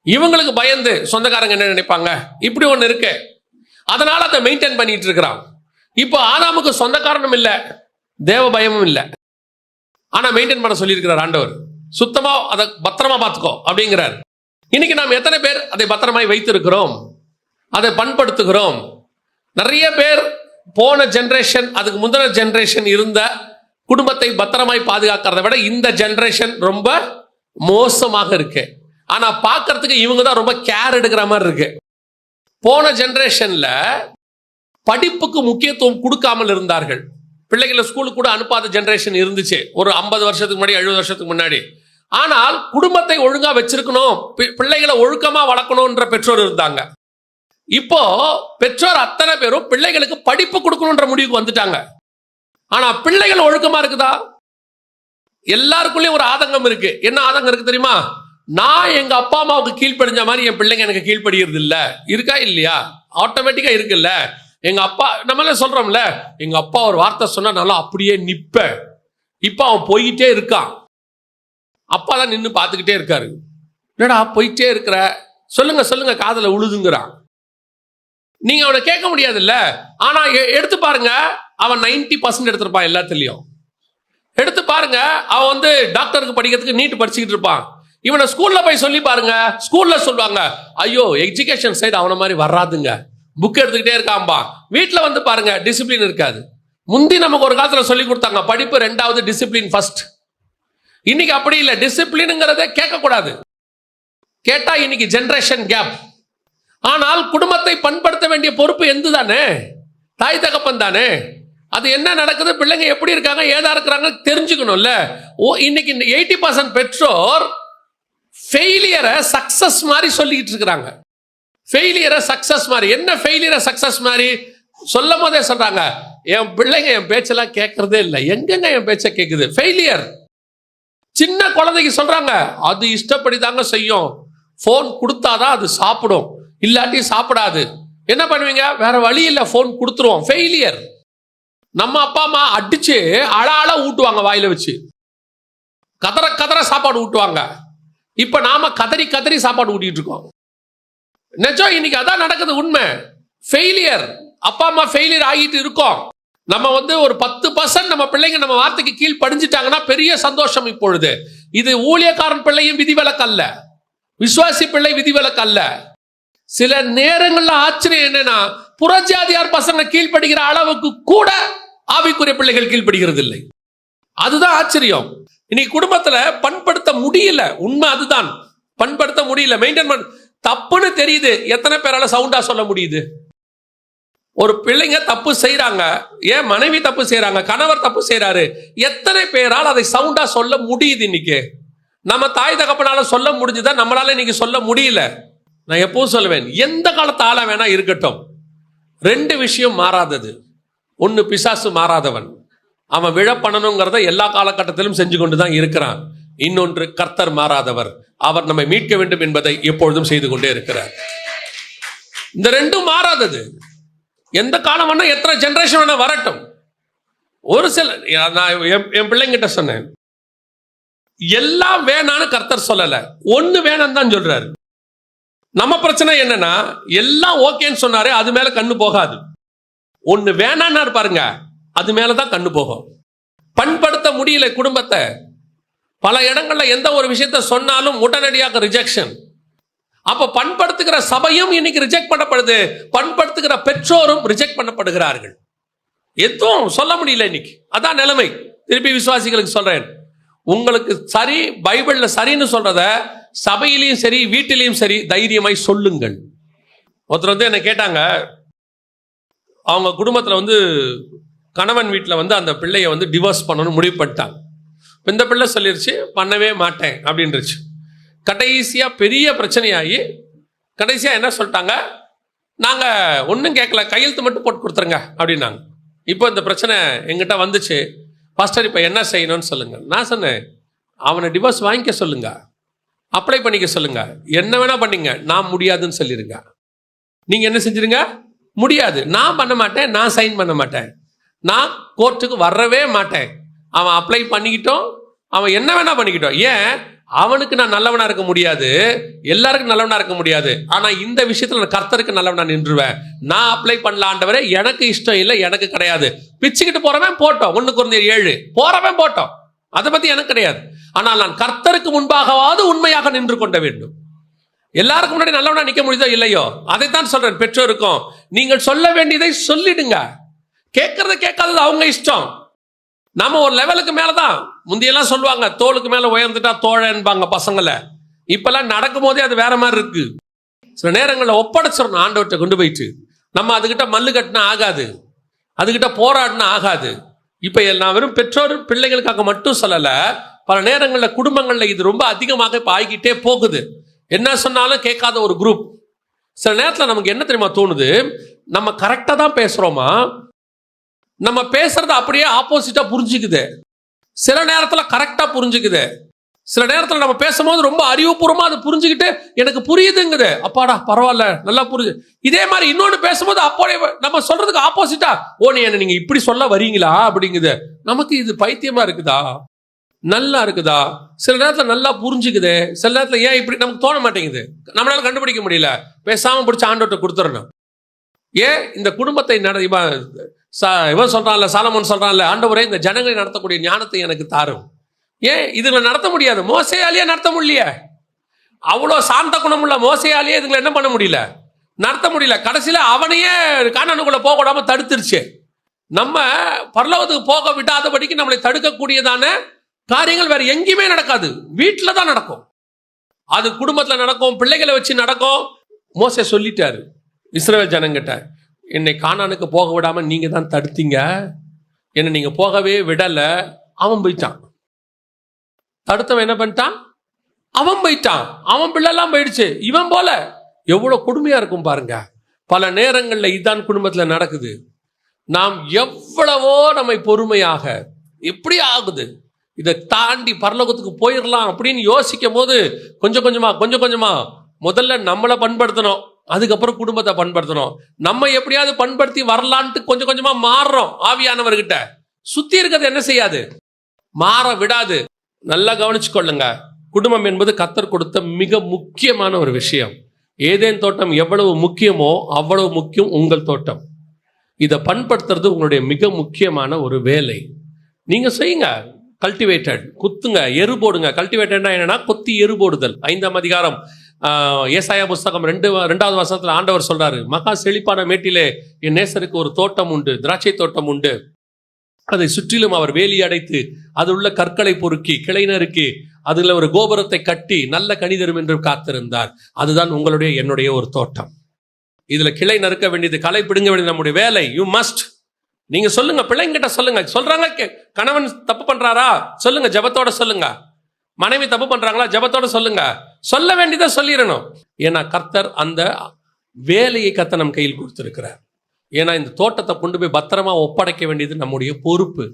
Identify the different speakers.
Speaker 1: இவங்களுக்கு பயந்து சொந்தக்காரங்க என்ன நினைப்பாங்க, இப்படி ஒன்று இருக்கு. அதனால அதை மெயின்டைன் பண்ணிட்டு இருக்கிறான். இப்போ ஆதாமுக்கு சொந்தக்காரனும் இல்லை, தேவ பயமும் இல்லை, ஆனா மெயின்டைன் பண்ண சொல்லியிருக்கிறார் ஆண்டவர். சுத்தமா அதை பத்திரமா பார்த்துக்கோ அப்படிங்கிறார். இன்னைக்கு நாம் எத்தனை பேர் அதை பத்திரமாய் வைத்திருக்கிறோம், அதை பண்படுத்துகிறோம்? நிறைய பேர் போன ஜெனரேஷன், அதுக்கு முந்தின ஜெனரேஷன் இருந்த குடும்பத்தை பத்திரமாய் பாதுகாக்கிறத விட இந்த ஜெனரேஷன் ரொம்ப மோசமாக இருக்கு. ஆனா பார்க்கறதுக்கு இவங்க தான் ரொம்ப கேர் எடுக்கிற மாதிரி இருக்கு. போன ஜெனரேஷன்ல படிப்புக்கு முக்கியத்துவம் கொடுக்காமல் இருந்தார்கள். பிள்ளைகளை ஸ்கூலுக்கு கூட அனுப்பாத ஜெனரேஷன் இருந்துச்சு ஒரு 50 வருஷத்துக்கு முன்னாடி, 70 வருஷத்துக்கு முன்னாடி. ஆனால் குடும்பத்தை ஒழுங்கா வச்சிருக்கணும், பிள்ளைகளை ஒழுக்கமா வளர்க்கணும்ன்ற பெற்றோர் இருந்தாங்க. இப்போ பெற்றோர் அத்தனை பேரும் பிள்ளைகளுக்கு படிப்பு கொடுக்கணும்ன்ற முடிவுக்கு வந்துட்டாங்க. ஆனா பிள்ளைகள் ஒழுக்கமா இருக்குதா? எல்லாருக்குள்ளயும் ஒரு ஆதங்கம் இருக்கு. என்ன ஆதங்கம் இருக்கு தெரியுமா? நான் எங்க அப்பா அம்மாவுக்கு கீழ்ப்படிஞ்ச மாதிரி என் பிள்ளைங்க எனக்கு கீழ்ப்படுகிறது இல்ல. இருக்கா இல்லையா? ஆட்டோமேட்டிக்கா இருக்குல்ல. எங்க அப்பா, நம்மளே சொல்றோம்ல, எங்க அப்பா ஒரு வார்த்தை சொன்னா நல்லா அப்படியே நிப்பேன். இப்ப அவன் போயிட்டே இருக்கான். அப்பா தான் நின்று பார்த்துக்கிட்டே இருக்காரு. என்னடா போயிட்டே இருக்கிற, சொல்லுங்க சொல்லுங்க, காதல உழுதுங்கிறான். நீங்க அவனை கேட்க முடியாதுல்ல. ஆனா எடுத்து பாருங்க, அவன் 90% எடுத்திருப்பான் எல்லாத்துலயும். எடுத்து பாருங்க, அவன் வந்து டாக்டருக்கு படிக்கிறதுக்கு நீட் படிச்சுக்கிட்டு இருப்பான். இவனை ஸ்கூல்ல போய் சொல்லி பாருங்க, ஸ்கூல்ல சொல்லுவாங்க, ஐயோ எஜுகேஷன் சைடு அவனை மாதிரி வராதுங்க, புக் எடுத்துக்கிட்டே இருக்கான்பா. வீட்டில் வந்து பாருங்க, டிசிப்ளின் இருக்காது. முந்தி நமக்கு ஒரு காலத்துல சொல்லி கொடுத்தாங்க, படிப்பு 2வது, டிசிப்ளின் ஃபர்ஸ்ட். இன்னைக்கு அப்படி இல்லை. டிசிப்ளினுங்கிறத கேட்கக்கூடாது. கேட்டா இன்னைக்கு ஜெனரேஷன் கேப். ஆனால் குடும்பத்தை பண்படுத்த வேண்டிய பொறுப்பு எந்த தானே? தாய் தகப்பன் தானே. அது என்ன நடக்குது, பிள்ளைங்க எப்படி இருக்காங்க, ஏதா இருக்கிறாங்க தெரிஞ்சுக்கணும்ல. இன்னைக்கு 80% பெற்றோர் ஃபெயிலியரை சக்சஸ் மாதிரி சொல்லிக்கிட்டு இருக்கிறாங்க. ஃபெயிலியரை சக்சஸ் மாதிரி. என்ன ஃபெயிலியரை சக்சஸ் மாதிரி சொல்லும் போதே சொல்றாங்க, என் பிள்ளைங்க என் பேச்செல்லாம் கேட்கறதே இல்லை. எங்கெங்க என் பேச்சை கேட்குது? ஃபெயிலியர். சின்ன குழந்தைக்கு சொல்றாங்க, அது இஷ்டப்படி தாங்க செய்யும், போன் கொடுத்தாதான் அது சாப்பிடும், இல்லாட்டி சாப்பிடாது. என்ன பண்ணுவீங்க? வேற வழி இல்லை, போன் கொடுத்துருவோம். ஃபெயிலியர். நம்ம அப்பா அம்மா அடிச்சு அழ ஊட்டுவாங்க, வாயில வச்சு கதற கதற சாப்பாடு ஊட்டுவாங்க. இப்ப நாம கதறி கதறி சாப்பாடு ஊட்டிட்டு இருக்கோம். நிஜம், இன்னைக்கு அதான் நடக்குது. உண்மை. ஃபெயிலியர். அப்பா அம்மா ஃபெயிலியர் ஆகிட்டு இருக்கோம். நம்ம வந்து ஒரு 10% நம்ம பிள்ளைங்க நம்ம வார்த்தைக்கு கீழ் படிஞ்சிட்டாங்கன்னா பெரிய சந்தோஷம். இப்பொழுது இது ஊழியக்காரன் பிள்ளையும் விதிவிலக்கு அல்ல, விசுவாசி பிள்ளை விதிவிலக்கு அல்ல. சில நேரங்கள்ல ஆச்சரியம் என்னன்னா, புறஜாதியார் பசங்க கீழ்படுகிற அளவுக்கு கூட ஆவிக்குரிய பிள்ளைகள் கீழ்படுகிறது இல்லை. அதுதான் ஆச்சரியம். இன்னைக்கு குடும்பத்துல பண்படுத்த முடியல. உண்மை அதுதான். பண்படுத்த முடியல, மெயின்டைன் பண்ண. தப்புன்னு தெரியுது. எத்தனை பேரால சவுண்டா சொல்ல முடியுது? ஒரு பிள்ளைங்க தப்பு செய்யறாங்க, ஏன் மனைவி தப்பு செய்யறாங்க, கணவர் தப்பு செய்யறாரு, எத்தனை பேரால் அதை சவுண்டா சொல்ல முடியுது? இன்னைக்கு நம்ம தாய் தகப்பனால சொல்ல முடிஞ்சுதா? நம்மளால இன்னைக்கு சொல்ல முடியல. நான் எப்பவும் சொல்லுவேன், எந்த காலத்து ஆளா வேணா இருக்கட்டும், 2 விஷயம் மாறாதது. ஒன்னு, பிசாசு மாறாதவன், அவன் விழ பண்ணணுங்கிறத எல்லா காலகட்டத்திலும் செஞ்சு கொண்டுதான் இருக்கிறான். இன்னொன்று, கர்த்தர் மாறாதவர், அவர் நம்மை மீட்க வேண்டும் என்பதை எப்பொழுதும் செய்து கொண்டே இருக்கிறார். இந்த 2ம் மாறாதது. எந்த காலம் வேணா, எத்தனை ஜெனரேஷன் வேணா வரட்டும். ஒரு சில, நான் என் பிள்ளைங்கிட்ட சொன்னேன், எல்லாம் வேணான்னு கர்த்தர் சொல்லல, ஒன்னு வேணான்னு தான் சொல்றாரு. நம்ம பிரச்சனை என்னன்னா, எல்லாம் ஓகேன்னு சொன்னாரு, அது மேல கண்ணு போகாது. ஒன்னு வேணான்னா பாருங்க, அது மேலதான் கண்ணு போகும். பண்படுத்த முடியல குடும்பத்தை. பல இடங்கள்ல எந்த ஒரு விஷயத்த சொன்னாலும் உடனடியாக ரிஜெக்ஷன். அப்ப பண்படுத்துகிற சபையும் இன்னைக்கு ரிஜெக்ட் பண்ணப்படுது, பண்படுத்துகிற பெற்றோரும் ரிஜெக்ட் பண்ணப்படுகிறார்கள். எதுவும் சொல்ல முடியல இன்னைக்கு. அதான் நிலைமை. திருப்பி விசுவாசிகளுக்கு சொல்றேன், உங்களுக்கு சரி, பைபிள்ல சரின்னு சொல்றத சபையிலையும் சரி, வீட்டிலையும் சரி, தைரியமாய் சொல்லுங்கள். ஒருத்தர் வந்து என்ன கேட்டாங்க, அவங்க குடும்பத்துல வந்து கணவன் வீட்டில் வந்து அந்த பிள்ளைய வந்து டிவோர்ஸ் பண்ணணும்னு முடிவு பண்ணிட்டாங்க. இந்த பிள்ளை சொல்லிருச்சு, பண்ணவே மாட்டேன் அப்படின்றுச்சு. கடைசியா பெரிய பிரச்சனையாகி கடைசியா என்ன சொல்லிட்டாங்க, நாங்க ஒன்றும் கேட்கல, கையெழுத்து மட்டும் போட்டு கொடுத்துருங்க அப்படின்னாங்க. இப்போ இந்த பிரச்சனை எங்கிட்ட வந்துச்சு, பாஸ்டர் இப்போ என்ன செய்யணும்னு சொல்லுங்க. நான் சொன்னேன், அவனை டிவோர்ஸ் வாங்கிக்க சொல்லுங்க, அப்ளை பண்ணிக்க சொல்லுங்க, என்ன வேணா பண்ணிங்க, நான் முடியாதுன்னு சொல்லிருங்க. நீங்க என்ன செஞ்சிருங்க? முடியாது, நான் பண்ண மாட்டேன், நான் சைன் பண்ண மாட்டேன், நான் கோர்ட்டுக்கு வரவே மாட்டேன். அவன் அப்ளை பண்ணிக்கிட்டோம், அவன் என்ன வேணா பண்ணிக்கிட்டோம். ஏன்? அவனுக்கு நான் நல்லவனா இருக்க முடியாது, எல்லாருக்கும் நல்லவனா இருக்க முடியாது. ஆனா இந்த விஷயத்துல நான் கர்த்தருக்கு நல்லவனா நின்றுவேன். நான் அப்ளை பண்ணல ஆண்டவரே, எனக்கு இஷ்டம் இல்லை, எனக்கு கிடையாது. பிச்சுக்கிட்டு போறவன் போட்டோம், 1 Corinthians 7 போறவன் போட்டோம், அதை பத்தி எனக்கு கிடையாது. ஆனால் நான் கர்த்தருக்கு முன்பாகவாவது உண்மையாக நின்று கொள்ள வேண்டும். எல்லாருக்கும் முன்னாடி நல்லவனா நிக்க முடியுதோ இல்லையோ, அதைத்தான் சொல்றேன். பெற்றோருக்கும் நீங்கள் சொல்ல வேண்டியதை சொல்லிடுங்க. கேட்கறது கேட்காதது அவங்க இஷ்டம். நம்ம ஒரு லெவலுக்கு மேலதான். முந்தியெல்லாம் சொல்லுவாங்க தோளுக்கு மேல உயர்ந்துட்டா தோழன்பாங்க பசங்களை. இப்பெல்லாம் நடக்கும் போதே அது வேற மாதிரி இருக்கு. சில நேரங்களில் ஒப்படைச்சிடணும் ஆண்டவர்கிட்ட கொண்டு போயிட்டு. நம்ம அதுகிட்ட மல்லு கட்டினா ஆகாது, அதுகிட்ட போராடினா ஆகாது. இப்ப நான் வெறும் பெற்றோர் பிள்ளைகளுக்காக மட்டும் சொல்லல, பல நேரங்களில் குடும்பங்கள்ல இது ரொம்ப அதிகமாக இப்ப ஆகிக்கிட்டே போகுது. என்ன சொன்னாலும் கேட்காத ஒரு குரூப். சில நேரத்தில் நமக்கு என்ன தெரியுமா தோணுது, நம்ம கரெக்டா தான் பேசுறோமா, நம்ம பேசுறது அப்படியே ஆப்போசிட்டா புரிஞ்சுக்குது. சில நேரத்துல கரெக்டா புரிஞ்சுக்குது, சில நேரத்துல நம்ம பேசும்போது ரொம்ப அறிவுபூர்வமா அது புரிஞ்சுக்கிட்டு எனக்கு புரியுதுங்குது. அப்பாடா பரவாயில்ல, நல்லா புரியுது. இதே மாதிரி இன்னொன்று பேசும்போது அப்போடைய நம்ம சொல்றதுக்கு ஆப்போசிட்டா, ஓ நீ என்ன நீங்க இப்படி சொல்ல வரீங்களா அப்படிங்குது. நமக்கு இது பைத்தியமா இருக்குதா, நல்லா இருக்குதா? சில நேரத்துல நல்லா புரிஞ்சுக்குது, சில நேரத்துல ஏன் இப்படி நமக்கு தோண மாட்டேங்குது, நம்மளால கண்டுபிடிக்க முடியல. பேசாம பிடிச்ச ஆண்டவர்கிட்ட கொடுத்துடணும். ஏன் இந்த குடும்பத்தை இவன் சொல்றான்ல, சாலமோன் சொல்றான்ல, ஆண்டவரே இந்த ஜனங்களை நடத்தக்கூடிய ஞானத்தை எனக்கு தாரும். ஏன் இதுங்களை நடத்த முடியாது? மோசேயாலேயே நடத்த முடியல. அவ்வளோ சாந்த குணமுள்ள மோசேயாலேயே இதுங்களை என்ன பண்ண முடியல, நடத்த முடியல. கடைசியில அவனையே கானானுக்குள்ள போக விடாம தடுத்துருச்சு. நம்ம பரலோகத்துக்கு போக விடாதபடிக்கு நம்மளை தடுக்கக்கூடியதான காரியங்கள் வேற எங்கேயுமே நடக்காது, வீட்டில தான் நடக்கும். அது குடும்பத்துல நடக்கும், பிள்ளைகளை வச்சு நடக்கும். மோசே சொல்லிட்டாரு இஸ்ரவேல் ஜனங்கிட்ட, என்னை கானானுக்கு போக விடாம நீங்க தான் தடுத்தீங்க, என்னை நீங்க போகவே விடல. அவன் போயிட்டான். தடுத்தவன் என்ன பண்ணிட்டான்? அவன் போயிட்டான். அவன் பிள்ளைலாம் போயிடுச்சு. இவன் போல எவ்வளவு கொடுமையா இருக்கும் பாருங்க. பல நேரங்கள்ல இதுதான் குடும்பத்துல நடக்குது. நாம் எவ்வளவோ நம்மை பொறுமையாக எப்படி ஆகுது, இதை தாண்டி பரலோகத்துக்கு போயிடலாம் அப்படின்னு யோசிக்கும் போது கொஞ்சம் கொஞ்சமா முதல்ல நம்மளை பண்படுத்தணும், அதுக்கப்புறம் குடும்பத்தை பண்படுத்தணும். நம்ம எப்படியாவது பண்படுத்தி வரலான்ட்டு கொஞ்சம் கொஞ்சமா மாறுறோம். ஆவியானவர்கிட்ட சுத்தி இருக்கிறது என்ன செய்யாது, மாற விடாது. நல்லா கவனிச்சு கொள்ளுங்க. குடும்பம் என்பது கர்த்தர் கொடுத்த மிக முக்கியமான ஒரு விஷயம். ஏதேன் தோட்டம் எவ்வளவு முக்கியமோ அவ்வளவு முக்கியம் உங்கள் தோட்டம். இதை பண்படுத்துறது உங்களுடைய மிக முக்கியமான ஒரு வேலை. நீங்க செய்யுங்க. கல்டிவேட்டட் குத்துங்க, எரு போடுங்க. கல்டிவேட்டட்னா என்னன்னா கொத்தி எரு போடுதல். 5ஆம் அதிகாரம் ஏசாயா புஸ்தகம் 2வது வசனத்துல ஆண்டவர் சொல்றாரு, மகா செழிப்பான மேட்டிலே என் நேசருக்கு ஒரு தோட்டம் உண்டு, திராட்சை தோட்டம் உண்டு. அதை சுற்றிலும் அவர் வேலி அடைத்து அது உள்ள கற்களை பொறுக்கி கிளை நறுக்கி அதுல ஒரு கோபுரத்தை கட்டி நல்ல கனி தரும் என்று காத்திருந்தார். அதுதான் உங்களுடைய என்னுடைய ஒரு தோட்டம். இதுல கிளை நறுக்க வேண்டியது, களை பிடுங்க வேண்டியது நம்முடைய வேலை. You must. நீங்க சொல்லுங்க, பிள்ளைங்கிட்ட சொல்லுங்க. சொல்றாங்க கணவன் தப்பு பண்றாரா சொல்லுங்க, ஜெபத்தோட சொல்லுங்க. மனைவி தப்பு பண்றாங்களா, ஜெபத்தோட சொல்லுங்க. சொல்ல வேண்டியதை சொல்லிடணும். ஏன்னா கர்த்தர் அந்த வேலையை கர்த்தர் நம் கையில் கொடுத்திருக்கிறார். ஏன்னா இந்த தோட்டத்தை கொண்டு போய் பத்திரமா ஒப்படைக்க வேண்டியது நம்முடைய பொறுப்பு.